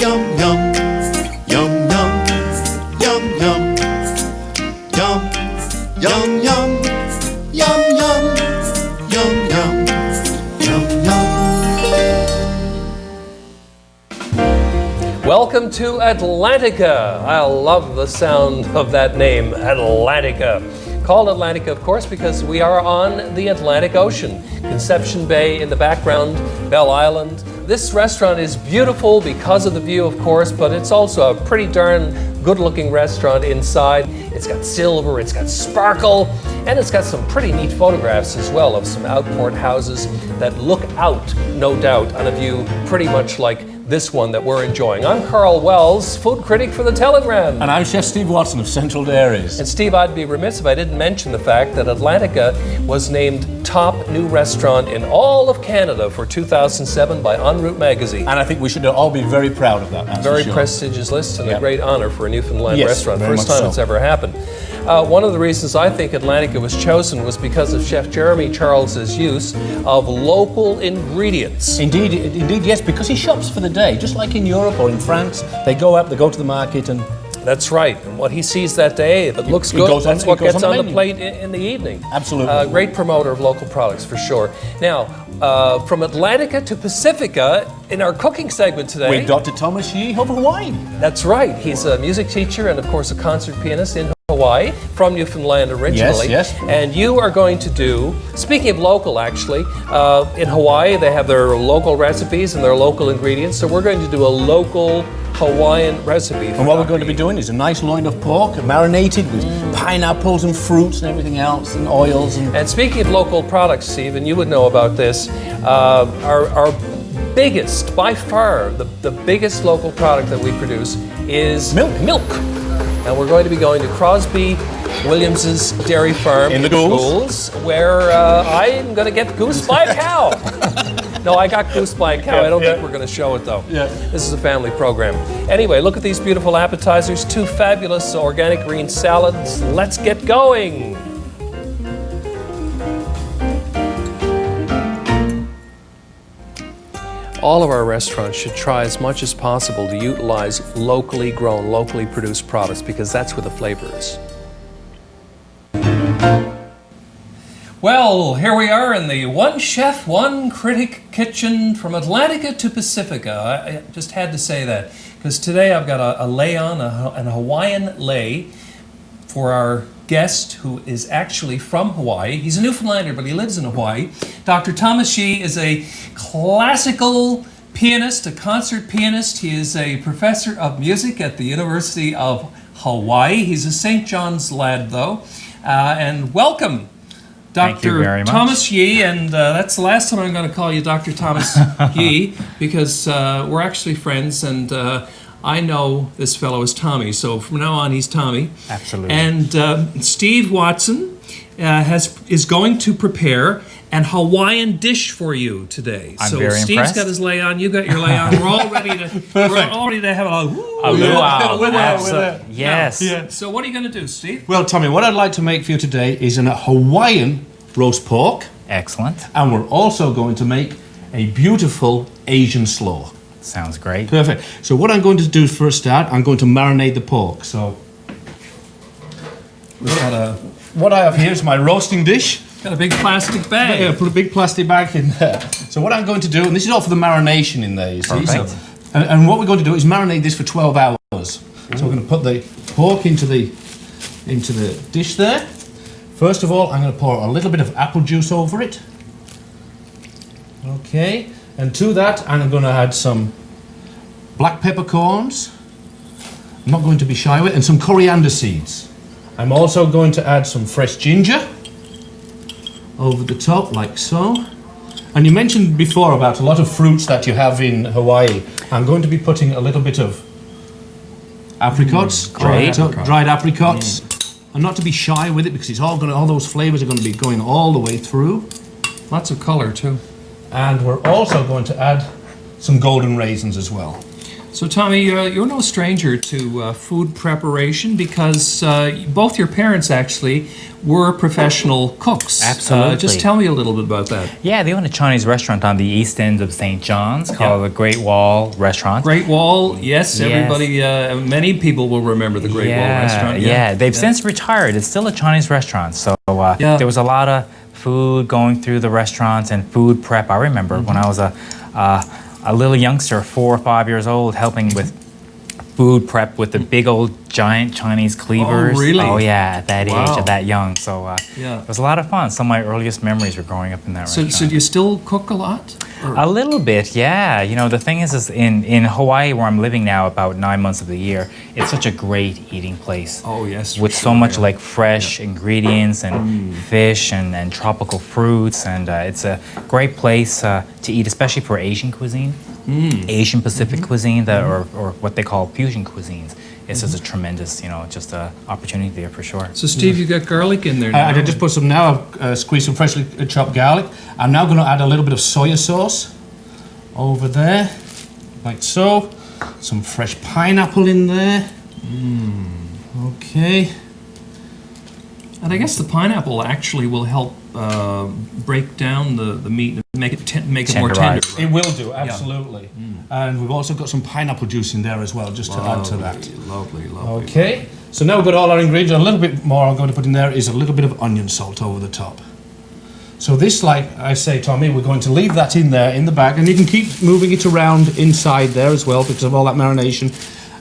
Yum, yum, yum, yum, yum, yum, yum, yum, yum, yum, yum, yum, yum, yum, yum. Welcome to Atlantica. I love the sound of that name, Atlantica. Called Atlantica, of course, because we are on the Atlantic Ocean. Conception Bay in the background, Belle Island. This restaurant is beautiful because of the view, of course, but it's also a pretty darn good-looking restaurant inside. It's got silver, it's got sparkle, and it's got some pretty neat photographs as well of some outport houses that look out, no doubt, on a view pretty much like this one that we're enjoying. I'm Karl Wells, food critic for the Telegram. And I'm Chef Steve Watson of Central Dairies. And Steve, I'd be remiss if I didn't mention the fact that Atlantica was named top new restaurant in all of Canada for 2007 by En Route magazine. And I think we should all be very proud of that. Very prestigious list and a great honor for a Newfoundland restaurant. Very First time so. it's ever happened. One of the reasons I think Atlantica was chosen was because of Chef Jeremy Charles's use of local ingredients. Indeed, yes, because he shops for the day, just like in Europe or in France. They go up, they go to the market and... That's right. And what he sees that day, if it looks good, that's what gets on the plate in the evening. Absolutely. Great promoter of local products, for sure. Now, from Atlantica to Pacifica, in our cooking segment today... with Dr. Thomas Yee of Hawaii. That's right. He's a music teacher and, of course, a concert pianist in Hawaii, from Newfoundland originally. Yes. And you are going to do, speaking of local actually, in Hawaii they have their local recipes and their local ingredients, so we're going to do a local Hawaiian recipe. And what we're going to be doing is a nice loin of pork, marinated with pineapples and fruits and everything else, and oils. And speaking of local products, Steve, and you would know about this, our biggest, by far, the biggest local product that we produce is milk. And we're going to be going to Crosbie Williams's dairy farm in the Goulds, where I'm going to get goose by a cow. No, I got goose by a cow. I don't think we're going to show it though. Yeah. This is a family program. Anyway, look at these beautiful appetizers, 2 fabulous organic green salads. Let's get going. All of our restaurants should try as much as possible to utilize locally grown, locally produced products because that's where the flavor is. Well, here we are in the One Chef One Critic kitchen from Atlantica to Pacifica. I just had to say that because today I've got a lay-on, an Hawaiian lay for our guest who is actually from Hawaii. He's a Newfoundlander, but he lives in Hawaii. Dr. Thomas Yee is a classical pianist, a concert pianist. He is a professor of music at the University of Hawaii. He's a St. John's lad, though. And welcome, Dr. Thomas Yee, and that's the last time I'm going to call you Dr. Thomas Yee, because we're actually friends, and I know this fellow is Tommy, so from now on he's Tommy. Absolutely. And Steve Watson is going to prepare an Hawaiian dish for you today. I'm so very Steve's impressed. got his lay on, you got your lay on. We're all ready to have a luau. Yes. Yeah. So what are you going to do, Steve? Well, Tommy, what I'd like to make for you today is a Hawaiian roast pork. Excellent. And we're also going to make a beautiful Asian slaw. Sounds great. Perfect. So what I'm going to do for a start, I'm going to marinate the pork. So what I have here is my roasting dish. Got a big plastic bag. Yeah, put a big plastic bag in there. So what I'm going to do, and this is all for the marination in there, you see. So, and what we're going to do is marinate this for 12 hours. So we're going to put the pork into the dish there. First of all, I'm going to pour a little bit of apple juice over it. Okay. And to that, I'm going to add some black peppercorns. I'm not going to be shy with it. And some coriander seeds. I'm also going to add some fresh ginger over the top, like so. And you mentioned before about a lot of fruits that you have in Hawaii. I'm going to be putting a little bit of apricots, dried apricots. And not to be shy with it because it's all those flavors are going to be going all the way through. Lots of color too. And we're also going to add some golden raisins as well. So, Tommy, you're no stranger to food preparation because both your parents actually were professional cooks. Absolutely. Just tell me a little bit about that. Yeah, they own a Chinese restaurant on the east end of St. John's called the Great Wall Restaurant. Great Wall, yes, Yes. everybody, many people will remember the Great Wall Restaurant. Yeah, they've since retired. It's still a Chinese restaurant. So there was a lot of food going through the restaurants and food prep. I remember when I was a little youngster, 4 or 5 years old, helping with food prep with the big old giant Chinese cleavers. Oh, really? Oh, yeah, at that age, Wow. at that young. So it was a lot of fun. Some of my earliest memories were growing up in that restaurant. So do you still cook a lot? Or- A little bit, yeah. You know, the thing is in Hawaii, where I'm living now, about 9 months of the year, it's such a great eating place. Oh, yes. With for so sure, much yeah. like fresh ingredients and fish and tropical fruits, and it's a great place to eat, especially for Asian cuisine, Asian Pacific cuisine, that or what they call fusion cuisines. It's just a tremendous, just a opportunity there for sure. So, Steve, you got garlic in there now. I just put some now. I've squeezed some freshly chopped garlic. I'm now going to add a little bit of soya sauce over there, like so. Some fresh pineapple in there. Okay. And I guess the pineapple actually will help break down the meat and make it more tender. Tenderize. It will do, absolutely. And we've also got some pineapple juice in there as well, just to add to that. Lovely. Okay. So now we've got all our ingredients. A little bit more I'm going to put in there is a little bit of onion salt over the top. So this, like I say, Tommy, we're going to leave that in there in the bag, and you can keep moving it around inside there as well because of all that marination.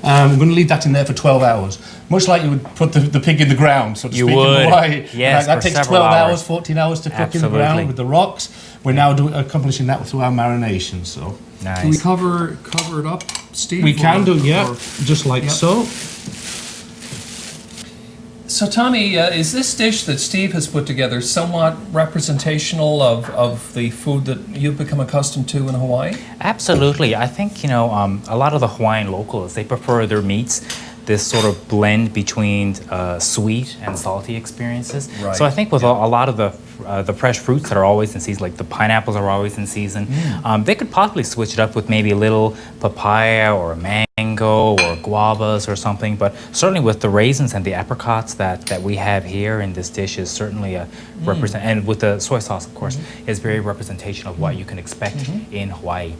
We're going to leave that in there for 12 hours. Much like you would put the pig in the ground, so to You speak, would. in Hawaii. Yes, that for takes several 12 hours, hours. 14 hours to cook in the Absolutely. ground with the rocks. We're now accomplishing that through our marination. So Nice. Can we cover it up, Steve? we can do, or- just like so. So, Tommy, is this dish that Steve has put together somewhat representational of the food that you've become accustomed to in Hawaii? Absolutely. I think, a lot of the Hawaiian locals, they prefer their meats, this sort of blend between sweet and salty experiences. Right. So I think with a lot of the fresh fruits that are always in season, like the pineapples are always in season, they could possibly switch it up with maybe a little papaya or a mango or guavas or something. But certainly with the raisins and the apricots that we have here in this dish is certainly a represent, and with the soy sauce, of course, is very representation of what you can expect in Hawaii.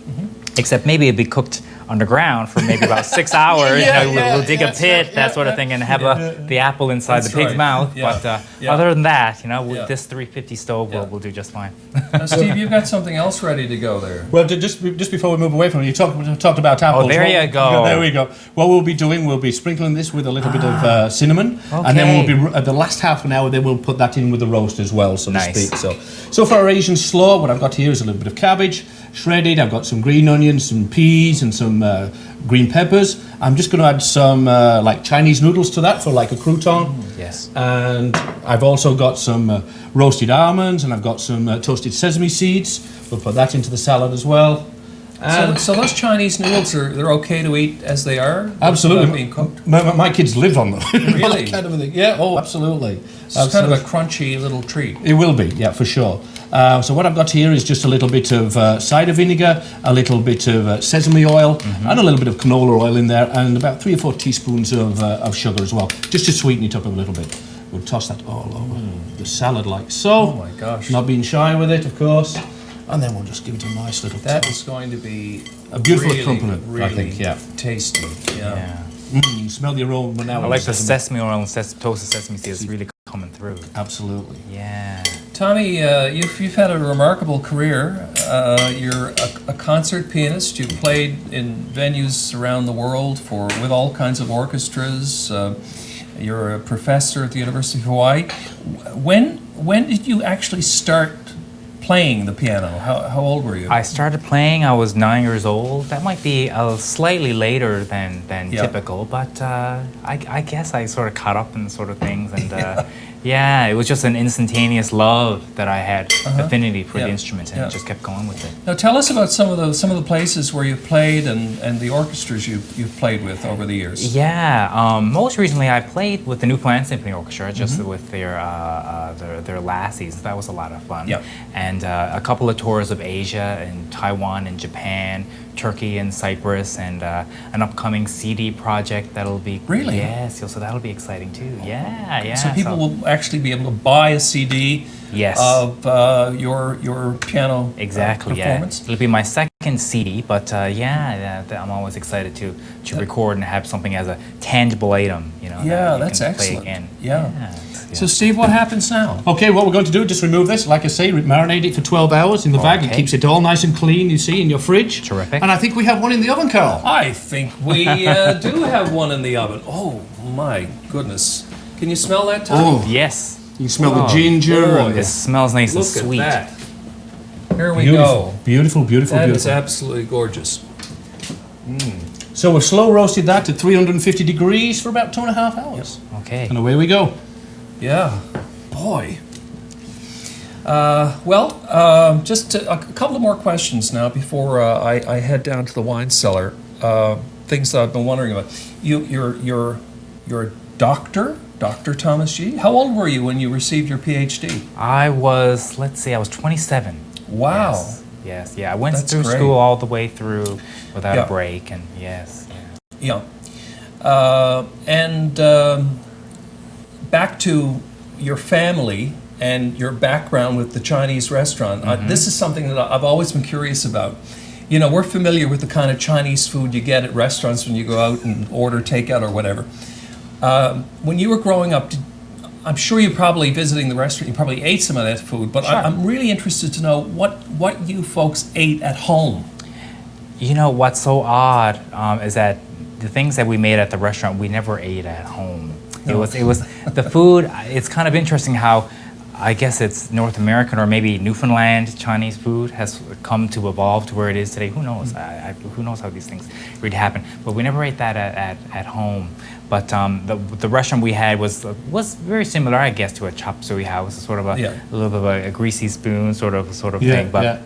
Except maybe it'd be cooked underground for maybe about 6 hours. We'll dig a pit, that sort of thing, and have the apple inside That's the pig's right. mouth. Yeah. But other than that, with Yeah. this 350 stove, Yeah. we'll do just fine. Now, Steve, you've got something else ready to go there. Well, just before we move away from it, you talked about apples. there you go. There we go. What we'll be doing, we'll be sprinkling this with a little bit of cinnamon, and then Okay. we'll be at the last half an hour. Then we'll put that in with the roast as well, so Nice. to speak. So for our Asian slaw, what I've got here is a little bit of cabbage shredded. I've got some green onions, some peas, and some green peppers. I'm just going to add some like Chinese noodles to that for like a crouton. Yes. And I've also got some roasted almonds, and I've got some toasted sesame seeds. We'll put that into the salad as well. And So those Chinese noodles they're okay to eat as they are? absolutely, Without being cooked? my kids live on them. Really? That kind of a thing. Yeah. Oh, absolutely. It's kind of a crunchy little treat. It will be, yeah, for sure. So what I've got here is just a little bit of cider vinegar, a little bit of sesame oil, and a little bit of canola oil in there, and about 3 or 4 teaspoons of sugar as well, just to sweeten it up a little bit. We'll toss that all over the salad like so. Oh my gosh. Not being shy with it, of course. And then we'll just give it a nice little That toss. is going to be A beautiful really, accompaniment, I really think, yeah. tasty. Yeah. Smell the aroma now. I like the sesame oil and toasted sesame seeds. It's really coming through. Absolutely. Yeah. Tommy, you've had a remarkable career. You're a concert pianist. You've played in venues around the world with all kinds of orchestras. You're a professor at the University of Hawaii. When did you actually start playing the piano? How old were you? I started playing, I was 9 years old. That might be slightly later than Yeah. typical, but I guess I sort of caught up in sort of things. And yeah, it was just an instantaneous love that I had, affinity for the instrument, and just kept going with it. Now tell us about some of the places where you've played and the orchestras you've played with over the years. Yeah, most recently I played with the Newfoundland Symphony Orchestra, just with their lassies. That was a lot of fun. Yep. And a couple of tours of Asia and Taiwan and Japan, Turkey and Cyprus, and an upcoming CD project that'll be Really? Yes, so that'll be exciting too. Yeah. So people will actually be able to buy a CD Yes. of your piano Exactly. performance. It'll be my second CD, but I'm always excited to record and have something as a tangible item. You know. Yeah, that you that's can play excellent. again. Yeah. So Steve, what happens now? Okay, what we're going to do, just remove this, like I say, marinate it for 12 hours in the bag. It Okay. keeps it all nice and clean, you see, in your fridge. Terrific. And I think we have one in the oven, Karl. I think we do have one in the oven. Oh my goodness! Can you smell that, Tom? Oh, Yes. you can smell the Oh, ginger. boy. And It smells nice Look and sweet. at that. Here we beautiful, go. beautiful, beautiful, That is beautiful. absolutely gorgeous. So we've slow roasted that to 350 degrees for about 2.5 hours. Okay. And away we go. Yeah, boy. Just a couple of more questions now before I head down to the wine cellar. Things that I've been wondering about. You're a doctor, Dr. Thomas G. How old were you when you received your PhD? I was 27. Wow. Yes. Yeah. I went That's through great. school all the way through without Yeah. a break, and yes. Yeah. Back to your family and your background with the Chinese restaurant. This is something that I've always been curious about. You know, we're familiar with the kind of Chinese food you get at restaurants when you go out and order takeout or whatever. When you were growing up, I'm sure you probably visiting the restaurant, you probably ate some of that food, but Sure. I'm really interested to know what you folks ate at home. You know what's so odd is that the things that we made at the restaurant we never ate at home. No. It was the food. It's kind of interesting how I guess it's North American or maybe Newfoundland Chinese food has come to evolve to where it is today. Who knows? Who knows how these things really happen? But we never ate that at home. But the restaurant we had was very similar, I guess, to a chop suey house, sort of a little bit of a greasy spoon sort of thing. But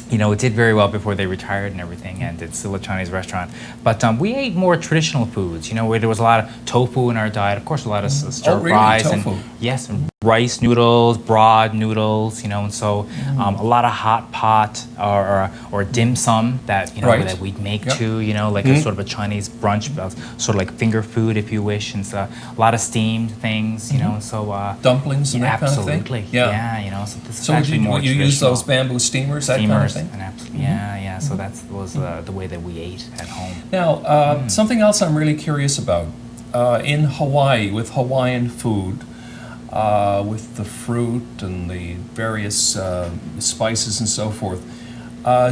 you know, it did very well before they retired and everything, and it's still a Chinese restaurant. But we ate more traditional foods. You know, where there was a lot of tofu in our diet. Of course, a lot of stir really? fries Tofu? and yes, and rice noodles, broad noodles. You know, and so a lot of hot pot or dim sum that Right. that we'd make Yep. too. You know, like a sort of a Chinese brunch, sort of like finger food, if you wish, and so a lot of steamed things. You know, and so Dumplings and that absolutely, kind of thing? yeah. You know, so this is So would actually more you use traditional. those bamboo steamers, that kind of thing? And yeah. So that was the way that we ate at home. Now, something else I'm really curious about. In Hawaii, with Hawaiian food, with the fruit and the various spices and so forth,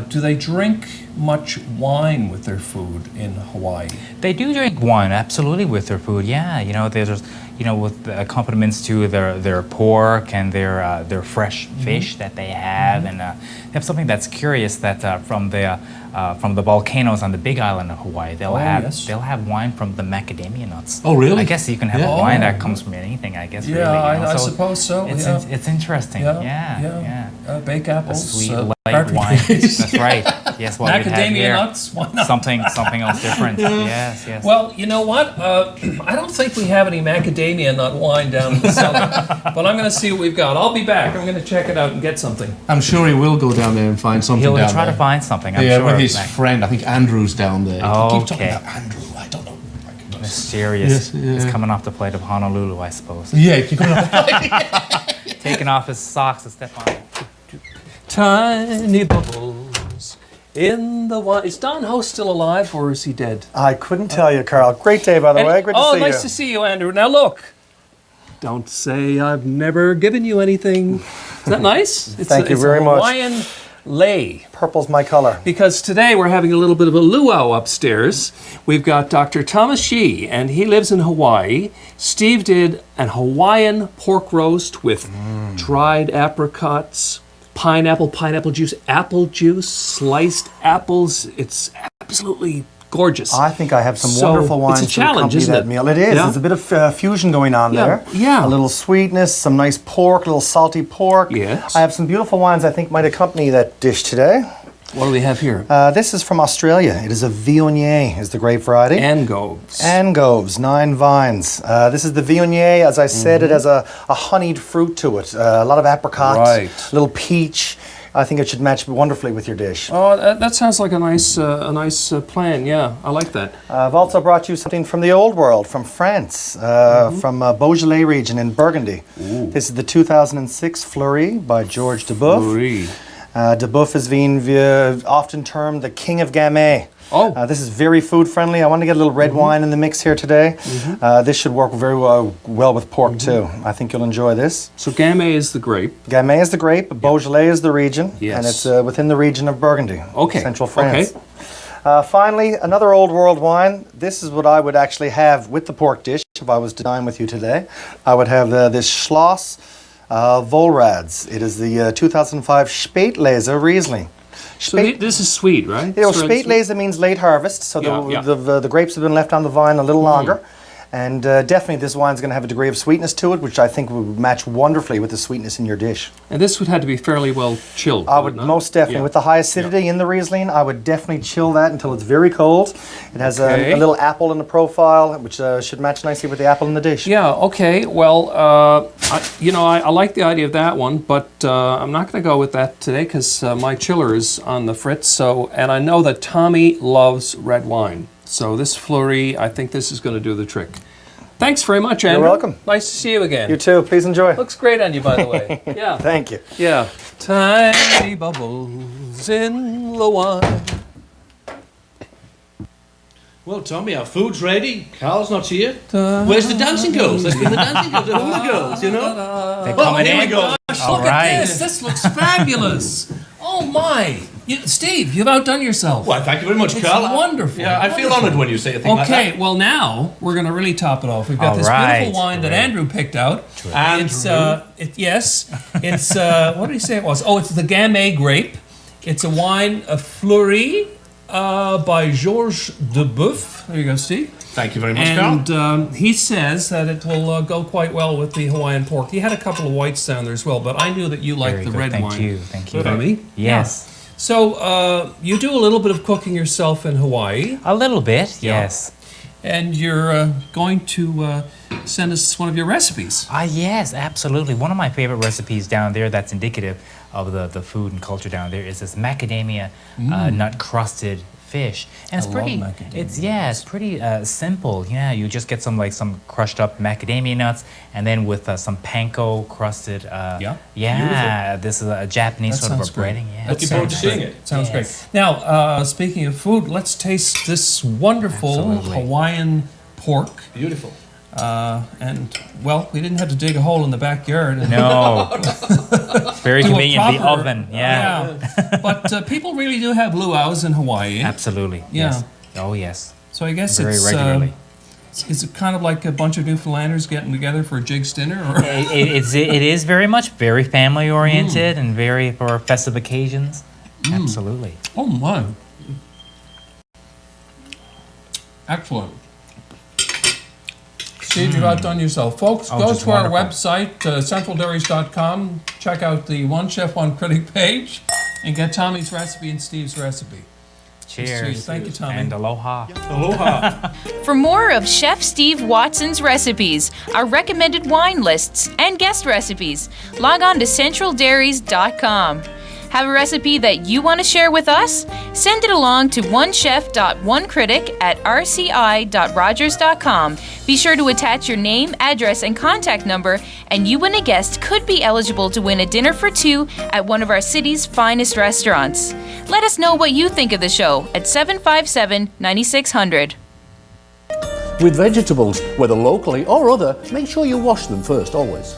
do they drink much wine with their food in Hawaii? They do drink wine, absolutely, with their food. Yeah, you know, there's with the accompaniments to their pork and their fresh fish that they have, and they have something that's curious that from the volcanoes on the Big Island of Hawaii, they'll have wine from the macadamia nuts. Oh, really? I guess you can have Yeah. wine that comes from anything. I guess. Yeah, really, you know? I suppose so. It's interesting. Yeah. Baked A apples, sweet light partridge wine. peas. That's right. Yes, what we'd have Macadamia here. nuts. Why not? Something else different. Yes. Well, you know what? I don't think we have any macadamia nut wine down in the cellar, but I'm going to see what we've got. I'll be back. I'm going to check it out and get something. I'm sure he will go down there and find something He'll down try there. to find something. I'm yeah, sure. with his Like, friend. I think Andrew's down there. He keeps talking Okay. about Andrew. I don't know. My goodness. mysterious. Yes, yeah. He's coming off the plate of Honolulu, I suppose. Yeah, keep going up. Taking off his socks to step on it. Tiny bubbles in the wine. Is Don Ho still alive or is he dead? I couldn't tell you, Karl. Great day, by the way. Great to see you. Nice to see you, Andrew. Now look. Don't say I've never given you anything. Is that nice? Thank you very a much. Hawaiian lei. Purple's my color. Because today we're having a little bit of a luau upstairs. We've got Dr. Thomas Shi, and he lives in Hawaii. Steve did an Hawaiian pork roast with dried apricots, pineapple juice, sliced apples. It's absolutely gorgeous. I think I have some So, wonderful wines it's a to challenge, accompany isn't that it? meal. It is. Yeah. There's a bit of fusion going on Yeah, there. yeah. A little sweetness, some nice pork, a little salty pork. Yes. I have some beautiful wines I think might accompany that dish today. What do we have here? This is from Australia. It is a Viognier, is the grape variety. Angoves. Angoves, 9 vines. This is the Viognier. As I said, it has a honeyed fruit to it. A lot of apricot, Right. little peach. I think it should match wonderfully with your dish. Oh, that sounds like a nice plan. Yeah, I like that. I've also brought you something from the old world, from France, from Beaujolais region in Burgundy. Ooh. This is the 2006 Fleury by Georges Duboeuf. Fleury. Duboeuf is being often termed the king of Gamay. Oh. This is very food friendly. I want to get a little red wine in the mix here today. This should work very well with pork too. I think you'll enjoy this. So Gamay is the grape. Gamay is the grape, Beaujolais is the region, Yes. and it's within the region of Burgundy, central France. Okay. Finally, another old world wine. This is what I would actually have with the pork dish if I was to dine with you today. I would have this Schloss Vollrads. It is the 2005 Spätlese Riesling. So this is sweet, right? You know, Spätlese means late harvest, so the grapes have been left on the vine a little longer. And definitely this wine's going to have a degree of sweetness to it, which I think would match wonderfully with the sweetness in your dish. And this would have to be fairly well chilled. I would most definitely, with the high acidity in the Riesling, I would definitely chill that until it's very cold. It has a little apple in the profile, which should match nicely with the apple in the dish. Yeah, okay. Well, I like the idea of that one, but I'm not going to go with that today because my chiller is on the fritz. And I know that Tommy loves red wine. So this Fleury, I think this is going to do the trick. Thanks very much, Andrew. You're welcome. Nice to see you again. You too. Please enjoy. Looks great on you, by the way. Yeah. Thank you. Yeah. Tiny bubbles in the wine. Well, Tommy, our food's ready. Carl's not here. Where's the dancing girls? Let's bring the dancing girls, the hula girls, you know? They're coming here in. we go. Look at this. This looks fabulous. Oh, my. Steve, you've outdone yourself. Well, thank you very much, It's Karl. wonderful. Yeah, I feel honoured when you say a thing like that. Okay, well now we're going to really top it off. We've got All this right, beautiful wine that great. Andrew picked out. Andrew. It's what did he say it was? Oh, it's the Gamay grape. It's a wine, a Fleury, by Georges Duboeuf. There you go, Steve. Thank you very much, Karl. And he says that it will go quite well with the Hawaiian pork. He had a couple of whites down there as well, but I knew that you liked Very the good. red Thank wine. you. Thank you. Tommy? Yes. So you do a little bit of cooking yourself in Hawaii. A little bit, yes. And you're going to send us one of your recipes. Yes, absolutely. One of my favorite recipes down there that's indicative of the food and culture down there is this macadamia nut crusted fish. And it's I pretty love macadamia it's pretty simple. Yeah, you just get some crushed up macadamia nuts and then with some panko crusted this is a Japanese That sort of sounds a great. breading. Yeah. Looking forward to seeing it. Sounds Yes. great. Now, speaking of food, let's taste this wonderful Absolutely. Hawaiian pork. Beautiful. And, well, we didn't have to dig a hole in the backyard. And No. Very do a convenient, the proper- oven. Yeah. But people really do have luau's in Hawaii. Absolutely. Yeah. Yes. Oh, yes. So I guess Very it's regularly. is it kind of like a bunch of Newfoundlanders getting together for a jigs dinner? Or? It is very much very family oriented and very for festive occasions. Absolutely. Oh my! Excellent. Steve, you've outdone yourself. Folks, go just to our wonderful. website, centraldairies.com, check out the One Chef One Critic page, and get Tommy's recipe and Steve's recipe. Cheers. Thank you, Tommy. And aloha. Aloha. For more of Chef Steve Watson's recipes, our recommended wine lists, and guest recipes, log on to centraldairies.com. Have a recipe that you want to share with us? Send it along to onechef.onecritic@rci.rogers.com. Be sure to attach your name, address, and contact number, and you and a guest could be eligible to win a dinner for two at one of our city's finest restaurants. Let us know what you think of the show at 757-9600. With vegetables, whether locally or other, make sure you wash them first, always.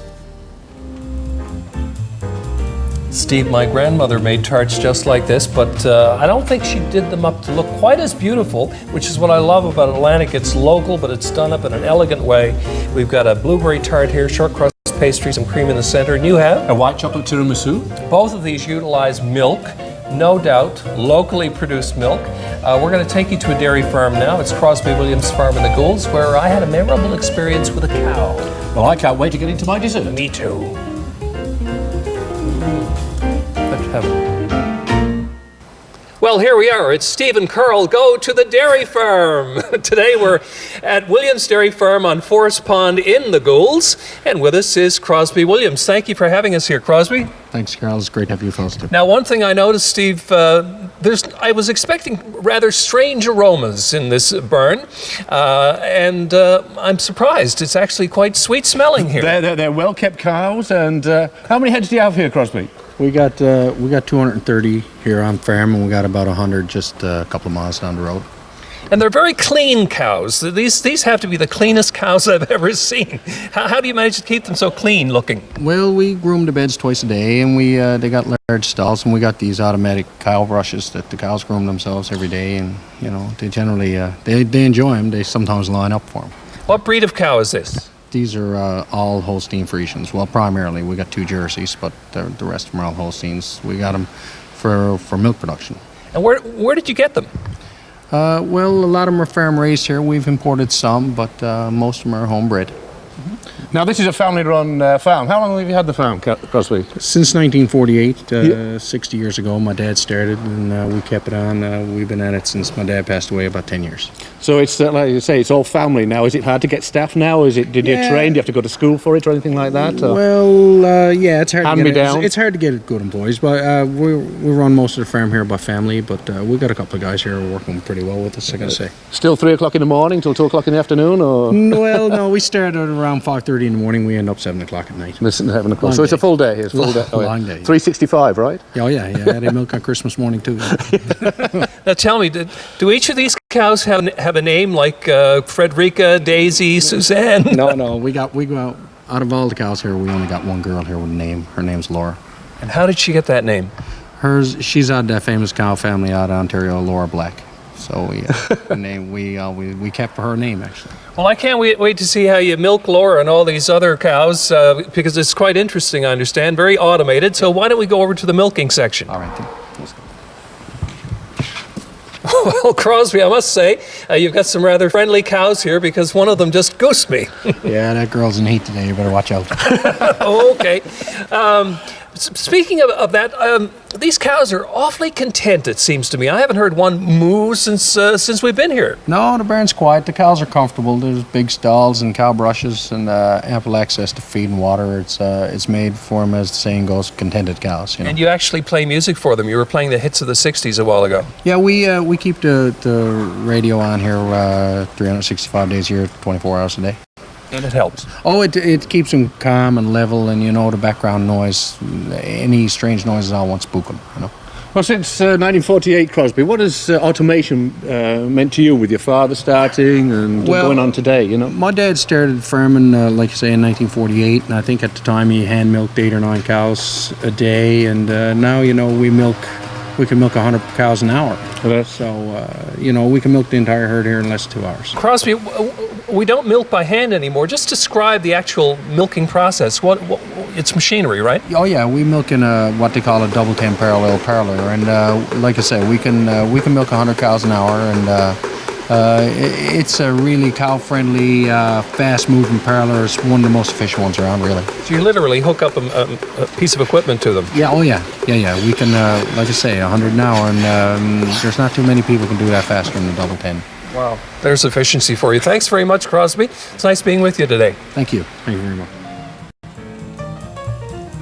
Steve, my grandmother made tarts just like this, but I don't think she did them up to look quite as beautiful, which is what I love about Atlantic. It's local, but it's done up in an elegant way. We've got a blueberry tart here, short crust pastry, some cream in the center, and you have? A white chocolate tiramisu. Both of these utilize milk, no doubt, locally produced milk. We're going to take you to a dairy farm now. It's Crosbie Williams Farm in the Goulds, where I had a memorable experience with a cow. Well, I can't wait to get into my dessert. Me too. Let's have it. Well, here we are. It's Steve and Karl Go to the Dairy Farm. Today we're at Williams Dairy Farm on Forest Pond in the Goulds. And with us is Crosbie Williams. Thank you for having us here, Crosbie. Thanks, Karl. It's great to have you fellas too. Now, one thing I noticed, Steve, I was expecting rather strange aromas in this barn, and I'm surprised. It's actually quite sweet smelling here. They're well-kept cows, and how many heads do you have here, Crosbie? We got 230 here on farm, and we got about 100 just a couple of miles down the road. And they're very clean cows. These have to be the cleanest cows I've ever seen. How do you manage to keep them so clean looking? Well, we groom the beds twice a day, and they got large stalls, and we got these automatic cow brushes that the cows groom themselves every day, and they generally they enjoy them. They sometimes line up for them. What breed of cow is this? These are all Holstein Friesians. Well, primarily we got 2 Jerseys, but the rest of them are all Holsteins. We got them for milk production. And where did you get them? Well, a lot of them are farm raised here. We've imported some, but most of them are homebred. Now, this is a family-run farm. How long have you had the farm, Crosbie? Since 1948, 60 years ago, my dad started, and we kept it on. We've been at it since my dad passed away about 10 years. So it's like you say, it's all family now. Is it hard to get staff now? Did you train? Do you have to go to school for it or anything like that? Or? Well, yeah, it's hard Hand to me get down. It's hard to get good employees, but we run most of the farm here by family. But we got a couple of guys here who are working pretty well with us, I gotta say. Still 3 o'clock in the morning till 2 o'clock in the afternoon, or? Well, no, we start at around 5:30 in the morning. We end up 7 o'clock at night. Listen, 7 o'clock. Long So it's a day. full day. It's a full day. Long day. 365, right? Oh yeah. They milk on Christmas morning too. Now tell me, do each of these cows have a name like Frederica, Daisy, Suzanne? No. We go out of all the cows here. We only got one girl here with a name. Her name's Laura. And how did she get that name? She's out of that famous cow family out of Ontario, Laura Black. So we kept her name actually. Well, I can't wait to see how you milk Laura and all these other cows because it's quite interesting, I understand. Very automated. So why don't we go over to the milking section? All right, then. Let's go. Well, Crosbie, I must say, you've got some rather friendly cows here because one of them just goosed me. Yeah, that girl's in heat today. You better watch out. Okay. Speaking of that, these cows are awfully content, it seems to me. I haven't heard one moo since we've been here. No, the barn's quiet. The cows are comfortable. There's big stalls and cow brushes and ample access to feed and water. It's made for them, as the saying goes, contented cows. And you actually play music for them. You were playing the hits of the 60s a while ago. Yeah, we keep the radio on here 365 days a year, 24 hours a day. And it helps. Oh, it keeps them calm and level, and the background noise, any strange noises, I won't spook them. Well, since 1948, Crosbie, what has automation meant to you with your father starting and going on today? My dad started farming, like you say, in 1948, and I think at the time he hand milked 8 or 9 cows a day, and now we can milk 100 cows an hour. So we can milk the entire herd here in less than 2 hours. Crosbie, we don't milk by hand anymore. Just describe the actual milking process. It's machinery, right? Oh yeah, we milk in what they call a double 10 parallel parlor, and like I say, we can milk 100 cows an hour, and it's a really cow-friendly, fast-moving parlor. It's one of the most efficient ones around, really. So you literally hook up a piece of equipment to them. Yeah, oh yeah. We can, like I say, 100 an hour, and there's not too many people can do that faster than the double 10. Wow. There's efficiency for you. Thanks very much, Crosbie. It's nice being with you today. Thank you. Thank you very much.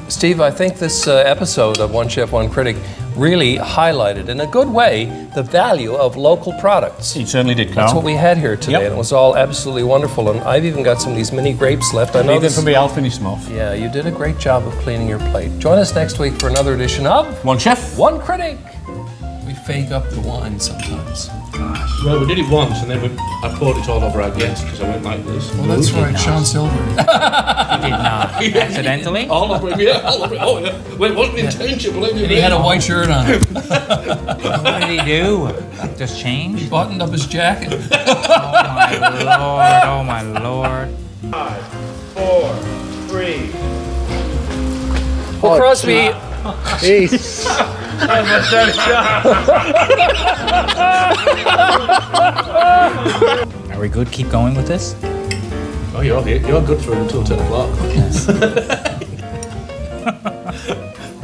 Steve, I think this episode of One Chef, One Critic really highlighted in a good way the value of local products. He certainly did, Karl. That's what we had here today, Yep. and it was all absolutely wonderful. And I've even got some of these mini grapes left. I know Leave them this. for me, I'll finish them off. Yeah, you did a great job of cleaning your plate. Join us next week for another edition of One Chef. One Critic. We fake up the wine sometimes. Well, we did it once, and then I poured it all over our guests because I went like this. Well, that's right, Sean Silver. He did not. Accidentally? All over him, yeah, all over him. Oh, yeah. Well, it wasn't intentional, believe me. And he had a white shirt on. What did he do? Just change? He buttoned up his jacket. Oh my lord. 5, 4, 3. Well, Crosbie, Are we good? Keep going with this? Oh, you're good for until 10 o'clock.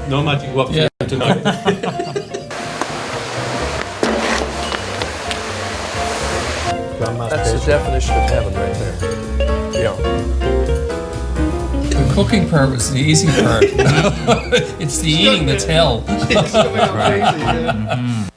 No magic walk Yeah. tonight. That's the definition of heaven right there. Yeah. The cooking part was the easy part. It's the eating that's hell. It's amazing, yeah.